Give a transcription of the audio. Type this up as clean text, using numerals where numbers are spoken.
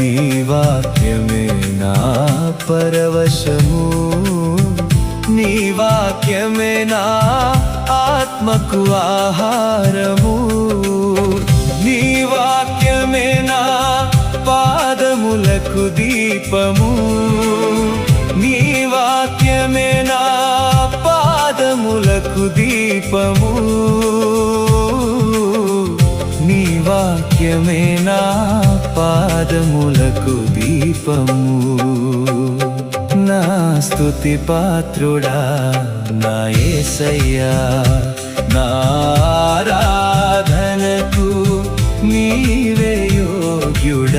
నీ వాక్యమే నా పరవశము, నీ వాక్యమే నా ఆత్మకు ఆహారము, నీ వాక్యమే నా పాదములకు దీపము, నీ వాక్యమే నా పాదములకు దీపము, నీ వాక్యమే నా పాదములకు దీపము. నా స్తుతి పాత్రుడా నా యేసయ్యా, నా ఆరాధనకు నీవే యోగ్యుడా.